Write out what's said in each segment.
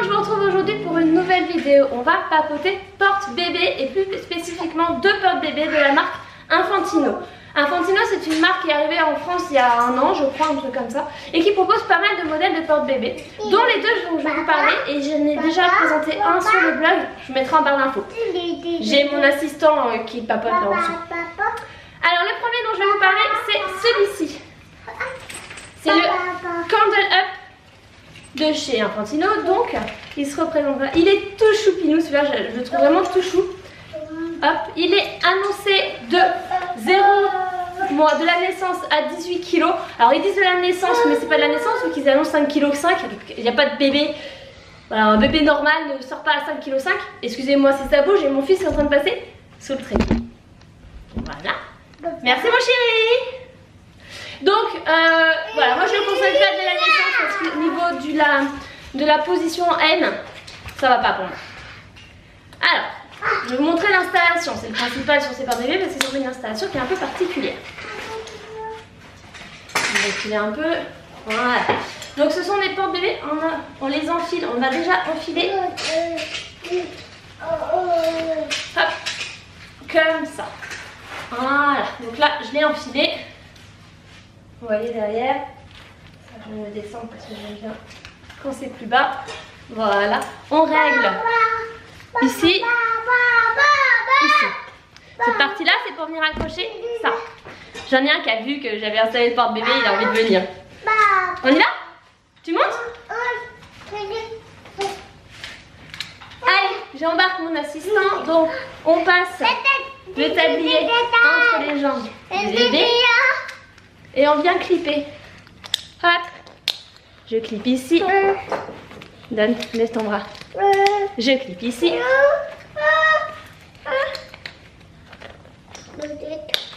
je vous retrouve aujourd'hui pour une nouvelle vidéo. On va papoter porte-bébé et plus spécifiquement deux porte-bébés de la marque Infantino. Infantino, c'est une marque qui est arrivée en France il y a un an, je crois, un truc comme ça, et qui propose pas mal de modèles de porte-bébé, dont les deux dont je vais vous parler, et j'en ai déjà présenté un sur le blog, je mettrai en barre d'infos. J'ai mon assistant qui papote là en dessous. Alors le premier dont je vais vous parler, c'est celui-ci. C'est le Candle Up de chez Infantino, donc il se représente. Il est tout choupinou, celui-là, je le trouve vraiment tout chou. Hop, il est annoncé de 0 mois de la naissance à 18 kg. Alors ils disent de la naissance, mais c'est pas de la naissance, vu qu'ils annoncent 5,5 kg. Il n'y a pas de bébé. Voilà, un bébé normal ne sort pas à 5,5 kg. Excusez-moi si ça bouge, et mon fils est en train de passer sous le trait. Voilà. Merci mon chéri. Donc voilà, moi je le conseille pas dès la naissance parce que au niveau de la position N, ça va pas pour moi. Alors, je vais vous montrer l'installation, c'est le principal sur ces porte-bébés parce qu'ils ont une installation qui est un peu particulière. On va filer un peu, voilà. Donc ce sont des porte-bébés, on les enfile, on va déjà enfiler. Hop, comme ça. Voilà, donc là je l'ai enfilé. Vous voyez derrière, ça, je vais me descendre parce que j'aime bien quand c'est plus bas. Voilà, on règle ici, ici. Cette partie-là, c'est pour venir accrocher ça. J'en ai un qui a vu que j'avais installé le porte-bébé, il a envie de venir. On y va? Tu montes? Allez, j'embarque mon assistant, donc on passe le tablier entre les jambes du bébé. Et on vient clipper. Hop. Je clippe ici. Donne, laisse ton bras. Je clippe ici.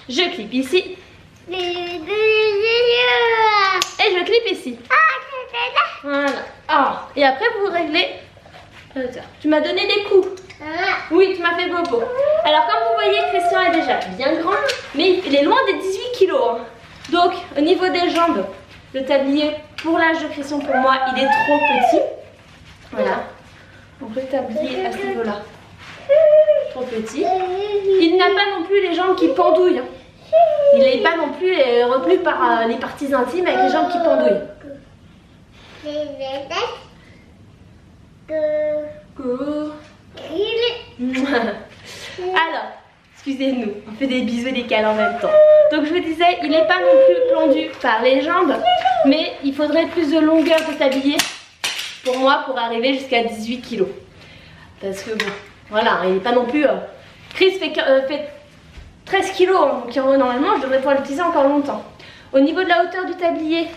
Je clippe ici. Et je clippe ici. Voilà. Oh. Et après vous réglez. Tu m'as donné des coups. Oui, tu m'as fait bobo. Alors comme vous voyez, Christian est déjà bien grand, mais il est loin des 18 kg. Hein. Donc au niveau des jambes, le tablier pour l'âge de Christian, pour moi, il est trop petit. Voilà. Donc le tablier à ce niveau-là, trop petit. Il n'a pas non plus les jambes qui pendouillent. Il n'est pas non plus retenu par les parties intimes avec les jambes qui pendouillent. Alors, excusez-nous, on fait des bisous et des câlins en même temps. Donc je vous disais, il n'est pas non plus pendu par les jambes, mais il faudrait plus de longueur de tablier pour moi pour arriver jusqu'à 18 kg. Parce que bon, voilà, il n'est pas non plus... Chris fait 13 kg, donc normalement je devrais pouvoir l'utiliser encore longtemps. Au niveau de la hauteur du tablier,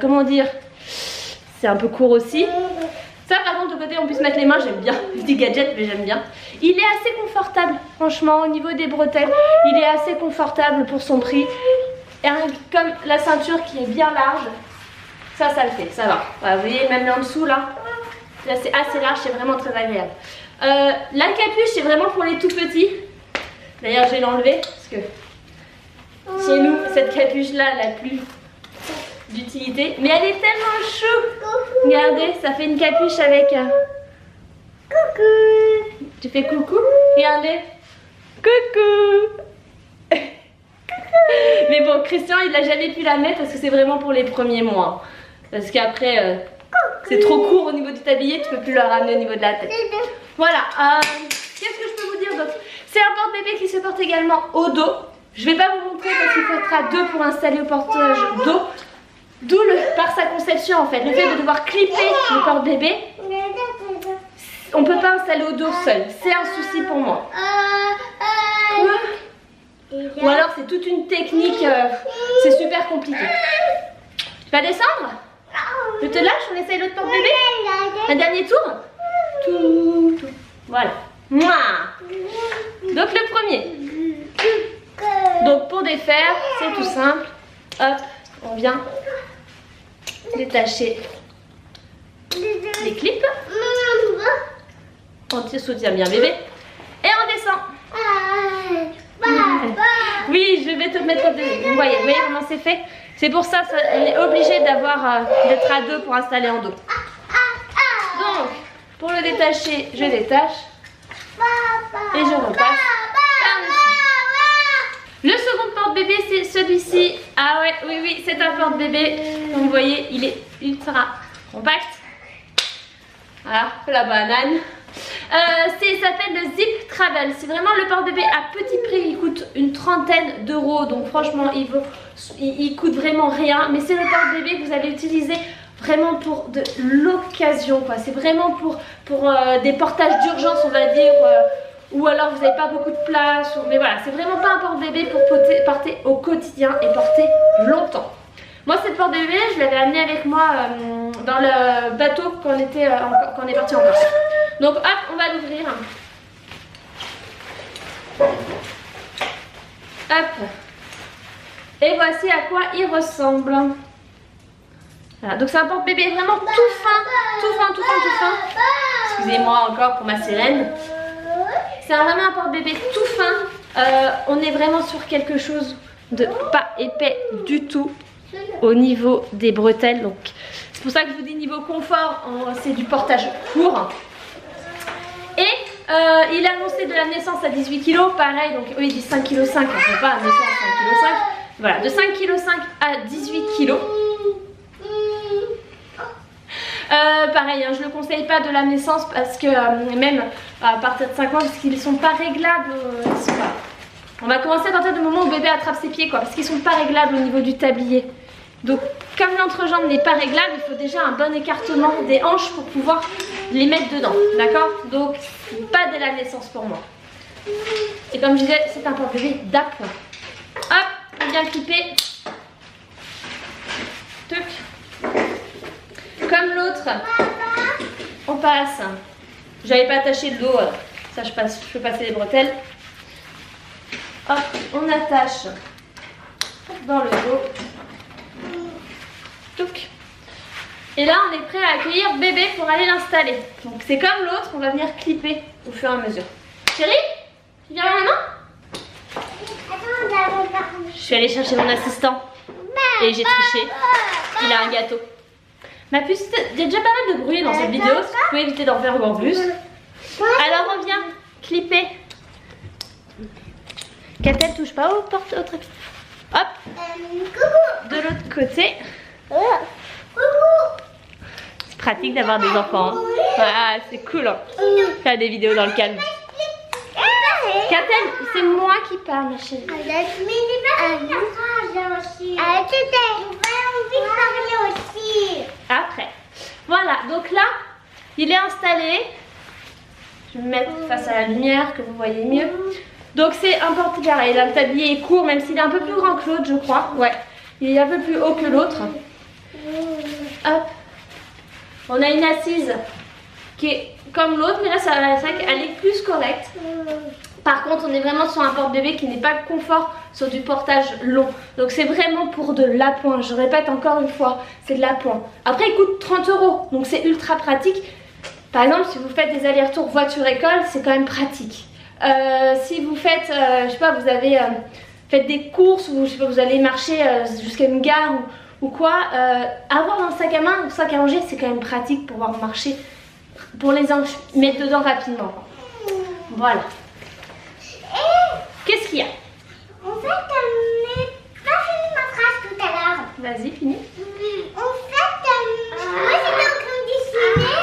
comment dire, c'est un peu court aussi. Ça par contre, de côté on puisse mettre les mains, j'aime bien. Petit gadget, mais j'aime bien. Il est assez confortable, franchement, au niveau des bretelles. Il est assez confortable pour son prix. Et comme la ceinture qui est bien large, ça le fait, ça va. Voilà, vous voyez, même là en dessous, là c'est assez large, c'est vraiment très agréable. La capuche, c'est vraiment pour les tout petits. D'ailleurs, je vais l'enlever parce que chez nous, cette capuche-là, elle n'a plus d'utilité. Mais elle est tellement chou. Regardez, ça fait une capuche avec... Coucou. Tu fais coucou? Regardez. Coucou. Mais bon, Christian, il n'a jamais pu la mettre parce que c'est vraiment pour les premiers mois. Parce qu'après, c'est trop court au niveau du tablier, tu peux plus la ramener au niveau de la tête. Voilà. Qu'est-ce que je peux vous dire d'autre? C'est un porte-bébé qui se porte également au dos. Je vais pas vous montrer parce qu'il faut être à deux pour installer au portage dos. D'où par sa conception en fait, le fait de devoir clipper le porte-bébé. On peut pas installer au dos seul, c'est un souci pour moi. Ou alors c'est toute une technique, c'est super compliqué. Tu vas descendre? Je te lâche, on essaye l'autre porte-bébé? Un dernier tour? Tout. Voilà. Donc le premier. Donc pour défaire, c'est tout simple. Hop, on vient détacher les clips. On soutient bien bébé. Et on descend. Oui, je vais te mettre... Vous voyez comment c'est fait? C'est pour ça, on est obligé d'être à deux pour installer en dos. Donc, Pour le détacher, je détache et je repasse par-dessus. Le second porte-bébé, c'est celui-ci. Ah ouais, oui, c'est un porte-bébé. Comme vous voyez, il est ultra compact. Voilà, la banane. Il s'appelle le Zip Travel. C'est vraiment le porte-bébé à petit prix. Il coûte une trentaine d'euros. Donc franchement, il coûte vraiment rien. Mais c'est le porte-bébé que vous allez utiliser vraiment pour de l'occasion. C'est vraiment pour des portages d'urgence, on va dire. Ou alors vous n'avez pas beaucoup de place. Mais voilà, c'est vraiment pas un porte-bébé pour porter au quotidien et porter longtemps. Moi, cette porte-bébé, je l'avais amenée avec moi dans le bateau quand on est parti en Corse. Donc hop, on va l'ouvrir. Hop. Et voici à quoi il ressemble. Voilà, donc c'est un porte-bébé vraiment tout fin. Excusez-moi encore pour ma sirène. C'est vraiment un porte-bébé tout fin. On est vraiment sur quelque chose de pas épais du tout au niveau des bretelles. Donc c'est pour ça que je vous dis niveau confort, c'est du portage court. Et il a annoncé de la naissance à 18 kg, pareil, donc eux ils disent 5,5 kg, on ne fait pas naissance 5,5 kg. Voilà, de 5,5 kg à 18 kg. Pareil, hein, je ne le conseille pas de la naissance parce que même à partir de 5 mois, parce qu'ils ne sont pas réglables. On va commencer à partir du moment où le bébé attrape ses pieds, parce qu'ils ne sont pas réglables au niveau du tablier. Donc comme l'entrejambe n'est pas réglable, il faut déjà un bon écartement des hanches pour pouvoir les mettre dedans, d'accord? Donc pas dès la naissance pour moi. Et comme je disais, c'est un porte-bébé d'appoint. Hop, on vient clipper. Tuc. Comme l'autre, on passe. J'avais pas attaché le dos, ça je peux passer les bretelles. Hop, on attache dans le dos. Touc. Et là, on est prêt à accueillir bébé pour aller l'installer. Donc c'est comme l'autre, on va venir clipper au fur et à mesure. Chérie, tu viens maintenant? Je suis allée chercher mon assistant et j'ai triché. Il a un gâteau. Ma puce, il y a déjà pas mal de bruit dans cette vidéo, si vous pouvez éviter d'en faire encore plus. Alors on vient clipper. Catel touche pas au trépied. Hop. De l'autre côté. C'est pratique d'avoir des enfants. Hein. Ah, c'est cool. Hein. Faire des vidéos dans le calme. Catel, c'est moi qui parle, ma chérie. Après. Voilà, donc là, il est installé. Je vais me mettre face à la lumière, que vous voyez mieux. Donc c'est un porte-bébé. Le tablier est court, même s'il est un peu plus grand que l'autre, je crois. Ouais, il est un peu plus haut que l'autre. Hop. On a une assise qui est comme l'autre, mais là, c'est vrai qu'elle est plus correcte. Par contre, on est vraiment sur un porte-bébé qui n'est pas confort sur du portage long. Donc c'est vraiment pour de l'appoint. Je répète encore une fois, c'est de l'appoint. Après, il coûte 30 €, donc c'est ultra pratique. Par exemple, si vous faites des allers-retours voiture-école, c'est quand même pratique. Si vous faites, je sais pas, vous avez fait des courses ou je sais pas, vous allez marcher jusqu'à une gare ou quoi, avoir un sac à main ou sac à manger, c'est quand même pratique pour pouvoir marcher, pour les mettre dedans rapidement. Voilà. Qu'est-ce qu'il y a? En fait, on n'est pas fini ma phrase tout à l'heure. Vas-y, finis. En fait, moi j'étais en train de dessiner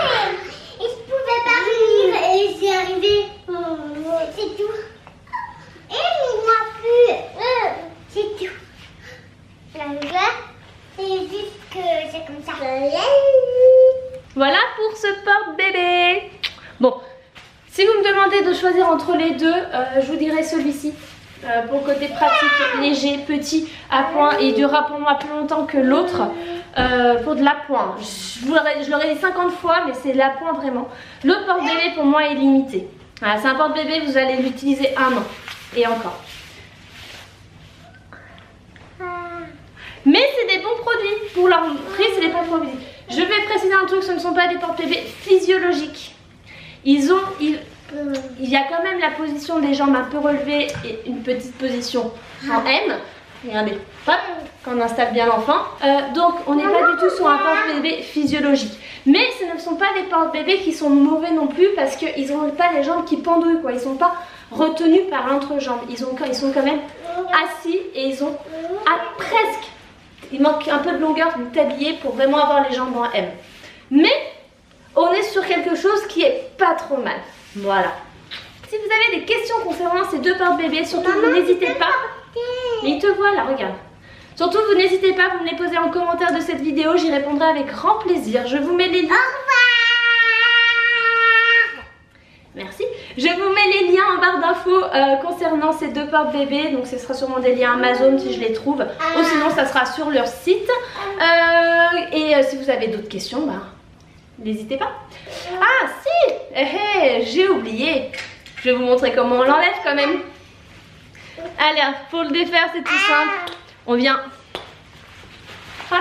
et je pouvais pas finir et j'y arrivais. C'est tout. Et moi plus. C'est tout. C'est juste que c'est comme ça. Voilà pour ce porte-bébé. Bon, si vous me demandez de choisir entre les deux, je vous dirais celui-ci. Pour le côté pratique, léger, petit, à point, et il durera pour moi plus longtemps que l'autre. Pour de l'appoint, je l'aurais dit 50 fois, mais c'est de l'appoint vraiment. L'autre porte-bébé pour moi est limité. Voilà, c'est un porte-bébé, vous allez l'utiliser 1 an et encore. Mais c'est des bons produits, pour leur prix c'est des bons produits. Je vais préciser un truc, ce ne sont pas des porte-bébés physiologiques. Il y a quand même la position des jambes un peu relevée et une petite position en M. Regardez, hop, quand on installe bien l'enfant. Donc on n'est pas du tout sur un porte-bébé physiologique. Mais ce ne sont pas des porte-bébés qui sont mauvais non plus parce qu'ils n'ont pas les jambes qui pendouillent quoi. Ils ne sont pas retenus par l'entrejambe. Ils sont quand même assis et ils ont presque, il manque un peu de longueur du tablier pour vraiment avoir les jambes en M. Mais on est sur quelque chose qui est pas trop mal. Voilà. Si vous avez des questions concernant ces deux porte-bébés, surtout vous n'hésitez pas. Mais il te voit là, regarde. Surtout vous n'hésitez pas, vous me les posez en commentaire de cette vidéo, j'y répondrai avec grand plaisir. Je vous mets les liens. Au revoir. Merci. Je vous mets les liens en barre d'infos concernant ces deux porte-bébés. Donc ce sera sûrement des liens Amazon si je les trouve. Ou sinon ça sera sur leur site. Si vous avez d'autres questions, bah, n'hésitez pas. Ah si, j'ai oublié. Je vais vous montrer comment on l'enlève quand même. Allez, pour le défaire c'est tout simple. On vient. Hop.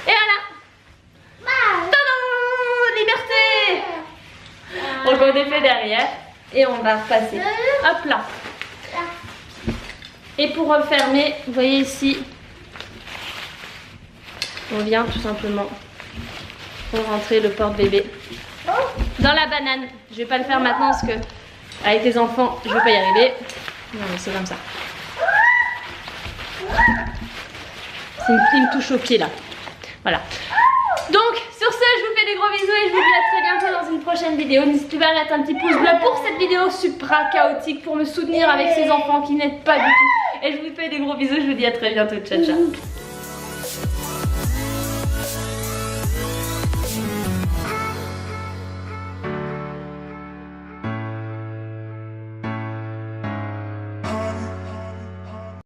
Et voilà. Tadam, liberté. Donc on défait derrière et on va repasser. Hop là. Et pour refermer, vous voyez ici, on vient tout simplement pour rentrer le porte-bébé dans la banane. Je vais pas le faire maintenant parce que avec les enfants, je vais pas y arriver. Non mais c'est comme ça. C'est une touche au pied là. Voilà. Donc sur ce, je vous fais des gros bisous et je vous dis à très bientôt dans une prochaine vidéo. N'hésitez pas à mettre un petit pouce bleu pour cette vidéo supra chaotique pour me soutenir avec ces enfants qui n'aident pas du tout. Et je vous fais des gros bisous, je vous dis à très bientôt. Ciao ciao.